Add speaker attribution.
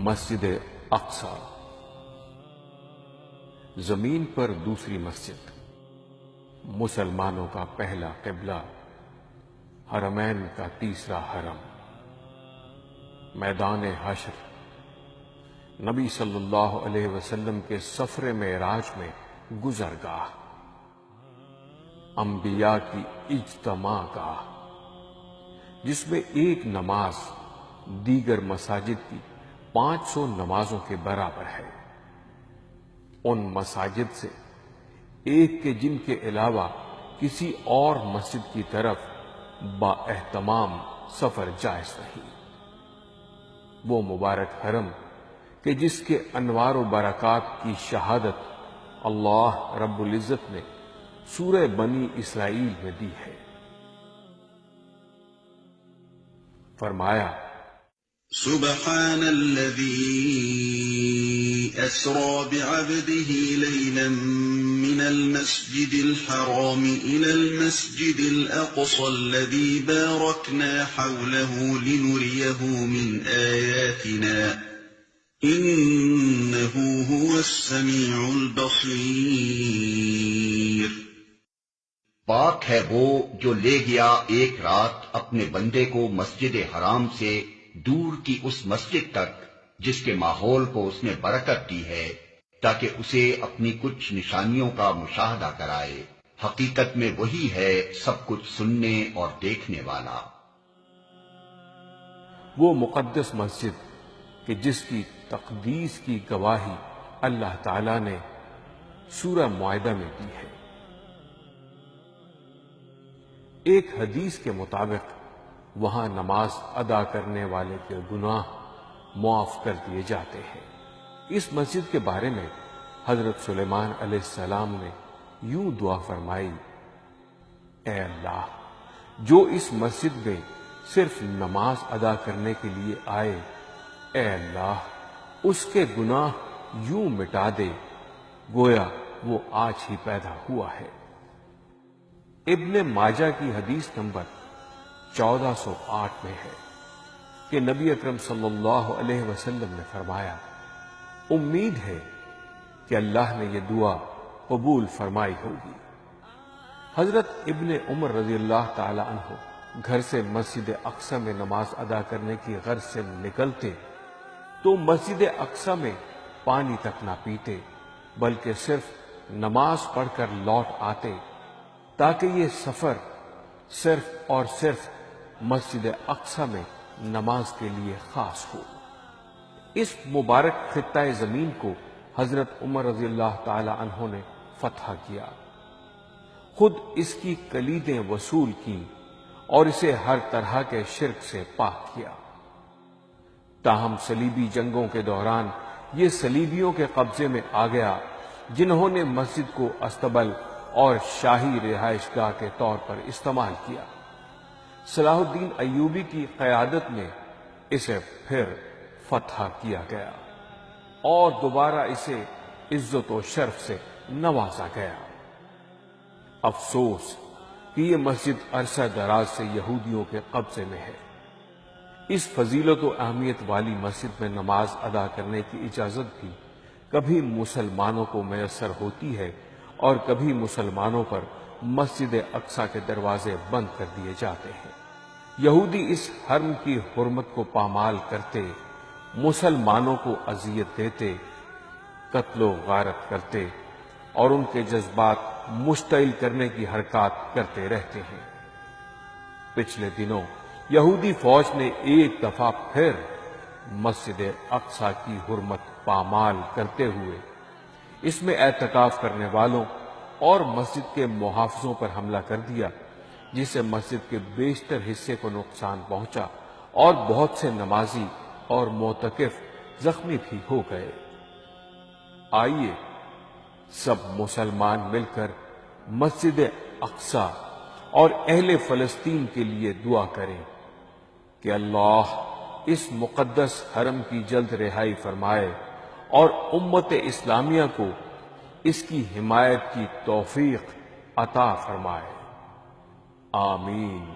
Speaker 1: مسجد اقصی، زمین پر دوسری مسجد، مسلمانوں کا پہلا قبلہ، حرمین کا تیسرا حرم، میدان حشر، نبی صلی اللہ علیہ وسلم کے سفر معراج میں گزرگاہ، انبیاء کی اجتماع گاہ، جس میں ایک نماز دیگر مساجد کی 500 نمازوں کے برابر ہے۔ ان مساجد سے ایک کے جن کے علاوہ کسی اور مسجد کی طرف با اہتمام سفر جائز نہیں۔ وہ مبارک حرم کہ جس کے انوار و برکات کی شہادت اللہ رب العزت نے سورہ بنی اسرائیل میں دی ہے۔ فرمایا
Speaker 2: سبحان الذي أسرى بعبده ليلا من المسجد الحرام إلى المسجد الأقصى الذي باركنا حوله لنريه من آياتنا إنه هو السميع البصير۔
Speaker 3: پاک ہے وہ جو لے گیا ایک رات اپنے بندے کو مسجد حرام سے دور کی اس مسجد تک جس کے ماحول کو اس نے برکت دی ہے تاکہ اسے اپنی کچھ نشانیوں کا مشاہدہ کرائے۔ حقیقت میں وہی ہے سب کچھ سننے اور دیکھنے والا۔
Speaker 1: وہ مقدس مسجد کہ جس کی تقدیس کی گواہی اللہ تعالی نے سورہ معاہدہ میں دی ہے۔ ایک حدیث کے مطابق وہاں نماز ادا کرنے والے کے گناہ معاف کر دیے جاتے ہیں۔ اس مسجد کے بارے میں حضرت سلیمان علیہ السلام نے یوں دعا فرمائی، اے اللہ، جو اس مسجد میں صرف نماز ادا کرنے کے لیے آئے، اے اللہ اس کے گناہ یوں مٹا دے گویا وہ آج ہی پیدا ہوا ہے۔ ابن ماجہ کی حدیث نمبر 1408 میں ہے کہ نبی اکرم صلی اللہ علیہ وسلم نے فرمایا، امید ہے کہ اللہ نے یہ دعا قبول فرمائی ہوگی۔ حضرت ابن عمر رضی اللہ تعالی عنہ گھر سے مسجد اقصی میں نماز ادا کرنے کی غرض سے نکلتے تو مسجد اقصی میں پانی تک نہ پیتے بلکہ صرف نماز پڑھ کر لوٹ آتے تاکہ یہ سفر صرف اور صرف مسجد اقصی میں نماز کے لیے خاص ہو۔ اس مبارک خطہ زمین کو حضرت عمر رضی اللہ تعالی عنہ نے فتح کیا، خود اس کی کلیدیں وصول کی اور اسے ہر طرح کے شرک سے پاک کیا۔ تاہم صلیبی جنگوں کے دوران یہ صلیبیوں کے قبضے میں آ گیا، جنہوں نے مسجد کو استبل اور شاہی رہائش گاہ کے طور پر استعمال کیا۔ صلاح الدین ایوبی کی قیادت میں اسے پھر فتح کیا گیا اور دوبارہ اسے عزت و شرف سے نوازا گیا۔ افسوس کہ یہ مسجد عرصہ دراز سے یہودیوں کے قبضے میں ہے۔ اس فضیلت و اہمیت والی مسجد میں نماز ادا کرنے کی اجازت بھی کبھی مسلمانوں کو میسر ہوتی ہے اور کبھی مسلمانوں پر مسجد اقصی کے دروازے بند کر دیے جاتے ہیں۔ یہودی اس حرم کی حرمت کو پامال کرتے، مسلمانوں کو اذیت دیتے، قتل و غارت کرتے اور ان کے جذبات مشتعل کرنے کی حرکات کرتے رہتے ہیں۔ پچھلے دنوں یہودی فوج نے ایک دفعہ پھر مسجد اقصی کی حرمت پامال کرتے ہوئے اس میں اعتکاف کرنے والوں اور مسجد کے محافظوں پر حملہ کر دیا، جس سے مسجد کے بیشتر حصے کو نقصان پہنچا اور بہت سے نمازی اور معتکف زخمی بھی ہو گئے۔ آئیے سب مسلمان مل کر مسجد اقصی اور اہل فلسطین کے لیے دعا کریں کہ اللہ اس مقدس حرم کی جلد رہائی فرمائے اور امت اسلامیہ کو اس کی حمایت کی توفیق عطا فرمائے۔ آمین۔